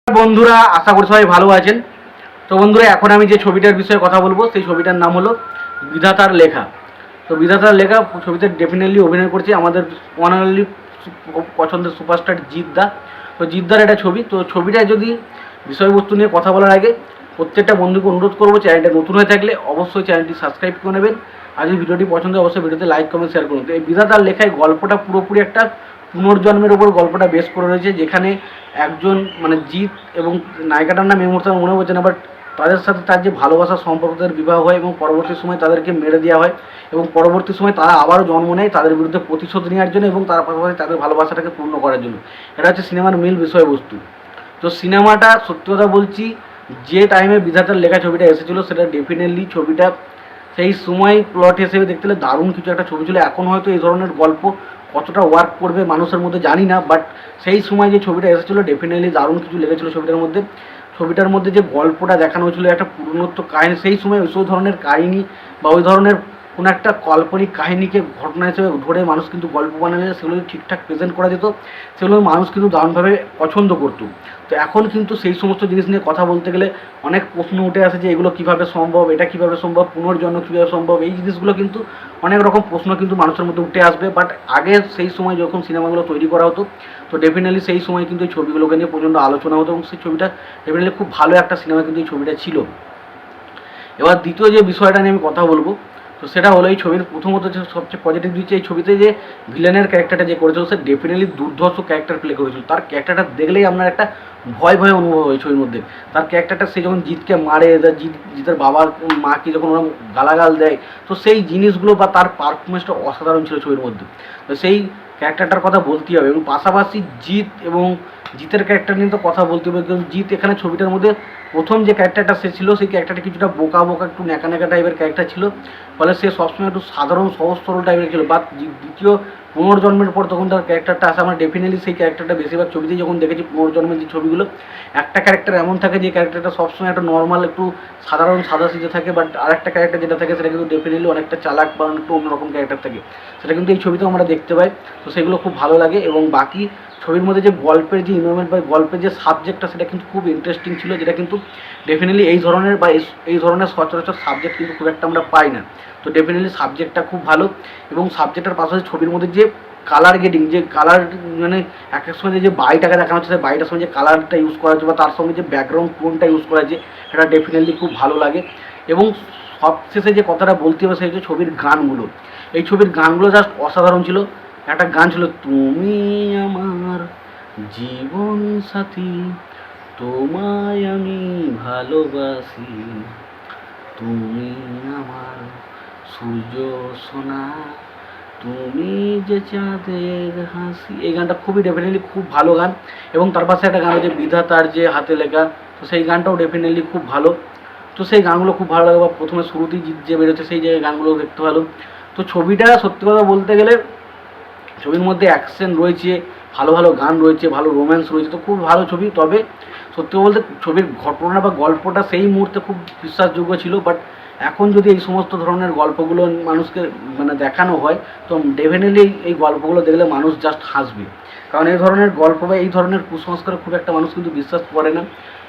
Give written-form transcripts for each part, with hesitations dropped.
বন্ধুরা, আশা করি সবাই ভালো আছেন। তো বন্ধুরা, এখন আমি যে ছবিটার বিষয়ে কথা বলবো সেই ছবিটার নাম হলো বিধাতার লেখা। তো বিধাতার লেখা ছবিতে ডেফিনেটলি অভিনয় করছে আমাদের ওয়ান অ্যান্ড অনলি পছন্দের সুপারস্টার জিৎ দা। তো জিৎ দার একটা ছবি। তো ছবিটা যদি বিষয়বস্তু নিয়ে কথা বলার আগে প্রত্যেকটা বন্ধুকে অনুরোধ করবো, চ্যানেলটা নতুন হয়ে থাকলে অবশ্যই চ্যানেলটি সাবস্ক্রাইব করে নেবেন। আর যদি ভিডিওটি পছন্দ হয় অবশ্যই ভিডিওতে লাইক কমেন্ট শেয়ার করুন। তো এই বিধাতার লেখায় গল্পটা পুরোপুরি একটা পুনর্জন্মের ওপর গল্পটা বেস করে রয়েছে, যেখানে একজন জিৎ এবং নায়িকাটার নাম এই মুহূর্তে মনে পড়ছে না, বাট তাদের সাথে তার যে ভালোবাসার সম্পর্ক, তাদের বিবাহ হয় এবং পরবর্তী সময় তাদেরকে মেরে দেওয়া হয় এবং পরবর্তী সময় তারা আবারও জন্ম নেয় তাদের বিরুদ্ধে প্রতিশোধ নেওয়ার জন্য এবং তার পাশাপাশি তাদের ভালোবাসাটাকে পূর্ণ করার জন্য। এটা হচ্ছে সিনেমার মূল বিষয়বস্তু। তো সিনেমাটা সত্যি কথা বলছি, যে টাইমে বিধাতার লেখা ছবিটা এসেছিলো সেটা ডেফিনেটলি ছবিটা সেই সময় প্লট হিসেবে দেখতে হলে দারুণ কিছু একটা ছবি ছিল। এখন হয়তো এই ধরনের গল্প কতটা ওয়ার্ক করবে মানুষের মধ্যে জানি না, বাট সেই সময় যে ছবিটা এসেছিলো ডেফিনেটলি দারুণ কিছু লেগেছিলো ছবিটার মধ্যে যে গল্পটা দেখানো হয়েছিল, একটা পুরনোত্ব কাহিনী। সেই সময় ওই ধরনের কাহিনী বা ওই ধরনের কোনো একটা কাল্পনিক কাহিনীকে ঘটনা হিসেবে ধরে মানুষ কিন্তু গল্প বানালে সেগুলো ঠিকঠাক প্রেজেন্ট করা যেত, সেগুলো মানুষ কিন্তু দারুণভাবে পছন্দ করতো। তো এখন কিন্তু সেই সমস্ত জিনিস নিয়ে কথা বলতে গেলে অনেক প্রশ্ন উঠে আসে যে এগুলো কীভাবে সম্ভব, এটা কীভাবে সম্ভব, পুনর্জন্ম কীভাবে সম্ভব। এই জিনিসগুলো কিন্তু অনেক রকম প্রশ্ন কিন্তু মানুষের মধ্যে উঠে আসবে। বাট আগে সেই সময় যখন সিনেমাগুলো তৈরি করা হতো, তো ডেফিনেটলি সেই সময় কিন্তু এই ছবিগুলোকে নিয়ে প্রচণ্ড আলোচনা হতো এবং সেই ছবিটা ডেফিনেটলি খুব ভালো একটা সিনেমা কিন্তু এই ছবিটা ছিল। এবার দ্বিতীয় যে বিষয়টা নিয়ে আমি কথা বলবো, তো সেটা হলো এই ছবির প্রথমত যে সবচেয়ে পজিটিভ দিচ্ছে এই ছবিতে যে ভিলেনের ক্যারেক্টারটা যে করেছিল সে ডেফিনেটলি দুর্ধর্ষ ক্যারেক্টার প্লে করেছিল। তার ক্যারেক্টারটা দেখলেই আপনার একটা ভয় ভয় অনুভব হয় ছবির মধ্যে। তার ক্যারেক্টারটা সে যখন জিতকে মারে, জিতের বাবার মাকে যখন ওরা গালাগাল দেয়, তো সেই জিনিসগুলো বা তার পারফরমেন্সটা অসাধারণ ছিল ছবির মধ্যে। তো সেই ক্যারেক্টারটার কথা বলতেই হবে এবং পাশাপাশি জিতের ক্যারেক্টার নিয়ে তো কথা বলতে হবে। কারণ জিত এখানে ছবিটার মধ্যে প্রথম যে ক্যারেক্টারটা সে ছিল সেই ক্যারেক্টারটা কিছুটা বোকা একটু ন্যাকা টাইপের ক্যারেক্টার ছিল, ফলে সে সবসময় একটু সাধারণ সহজ সরল টাইপের ছিল। বা দ্বিতীয় পুনর্জন্মের পর তখন তার ক্যারেক্টারটা আসে, আমরা ডেফিনেটলি সেই ক্যারেক্টারটা বেশিরভাগ ছবিতেই যখন দেখেছি পুনর্জন্মের যে ছবিগুলো, একটা ক্যারেক্টার এমন থাকে যে ক্যারেক্টারটা সবসময় একটা নর্মাল একটু সাধারণ সাদাসিধে থাকে, বাট আরেকটা ক্যারেক্টার যেটা থাকে সেটা কিন্তু ডেফিনেটলি অনেকটা চালাক বা একটু অন্যরকম ক্যারেক্টার থাকে, সেটা কিন্তু এই ছবিতেও আমরা দেখতে পাই। তো সেগুলো খুব ভালো লাগে এবং বাকি ছবির মধ্যে যে গল্পের যে ইনভলভমেন্ট বা গল্পের যে সাবজেক্টটা সেটা কিন্তু খুব ইন্টারেস্টিং ছিল, যেটা কিন্তু ডেফিনেটলি এই ধরনের বা এই ধরনের সচরাচর সাবজেক্ট কিন্তু খুব একটা আমরা পাই না। তো ডেফিনেটলি সাবজেক্টটা খুব ভালো এবং সাবজেক্টের পাশাপাশি ছবির মধ্যে যে কালার গ্রেডিং, যে কালার এক এক সময় যে বাড়িটাকে দেখানো হচ্ছে সেই বাড়িটার সঙ্গে যে কালারটা ইউজ করা হচ্ছে বা তার সঙ্গে যে ব্যাকগ্রাউন্ড টোনটা ইউজ করা হচ্ছে সেটা ডেফিনেটলি খুব ভালো লাগে। এবং সবশেষে যে কথাটা বলতে হবে সেই হচ্ছে ছবির গানগুলো। এই ছবির গানগুলো জাস্ট অসাধারণ ছিল। একটা গান ছিল, তুমি আমার জীবন সাথী, তোমায় আমি ভালোবাসি, তুমি আমার সূর্য সোনা, তুমি যে চাঁদের হাসি। এই গানটা খুবই ডেফিনেটলি খুব ভালো গান। এবং তার পাশে একটা গান হচ্ছে বিধাতার যে হাতে লেখা, তো সেই গানটাও ডেফিনেটলি খুব ভালো। তো সেই গানগুলো খুব ভালো লাগে। বা প্রথমে শুরুতেই যে বেরোচ্ছে সেই জায়গায় গানগুলো দেখতে ভালো। তো ছবিটা সত্যি কথা বলতে গেলে ছবির মধ্যে অ্যাকশন রয়েছে, ভালো ভালো গান রয়েছে, ভালো রোম্যান্স রয়েছে, তো খুব ভালো ছবি। তবে সত্যি বলতে ছবির ঘটনা বা গল্পটা সেই মুহূর্তে খুব বিশ্বাসযোগ্য ছিল, বাট এখন যদি এই সমস্ত ধরনের গল্পগুলো মানুষকে দেখানো হয়, তো ডেফিনেটলি এই গল্পগুলো দেখলে মানুষ জাস্ট হাসবে। কারণ এই ধরনের গল্প বা এই ধরনের কুসংস্কার খুব একটা মানুষ কিন্তু বিশ্বাস করে না।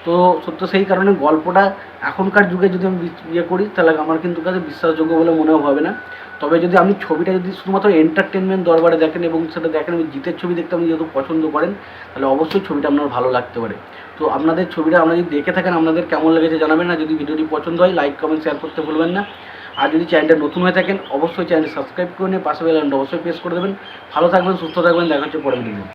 তো সত্য সেই কারণে গল্পটা এখনকার যুগে যদি আমি করি তাহলে আমার কিন্তু কাছে বিশ্বাসযোগ্য বলে মনেও হবে না। তবে যদি আপনি ছবিটা যদি শুধুমাত্র এন্টারটেনমেন্ট দরবারে দেখেন এবং সেটা দেখেন আমি জিতের ছবি দেখতে আপনি যেহেতু পছন্দ করেন, তাহলে অবশ্যই ছবিটা আপনার ভালো লাগতে পারে। তো আপনাদের ছবিটা আপনারা যদি দেখে থাকেন আপনাদের কেমন লেগেছে জানাবেন না। যদি ভিডিওটি পছন্দ হয় লাইক কমেন্ট শেয়ার করতে ভুলবেন না। আর যদি চ্যানেলটা নতুন হয়ে থাকেন অবশ্যই চ্যানেলটি সাবস্ক্রাইব করে নিয়ে পাশে বেল আইকনটা অবশ্যই প্রেস করে দেবেন। ভালো থাকবেন, সুস্থ থাকবেন, দেখা হচ্ছে পরের ভিডিও।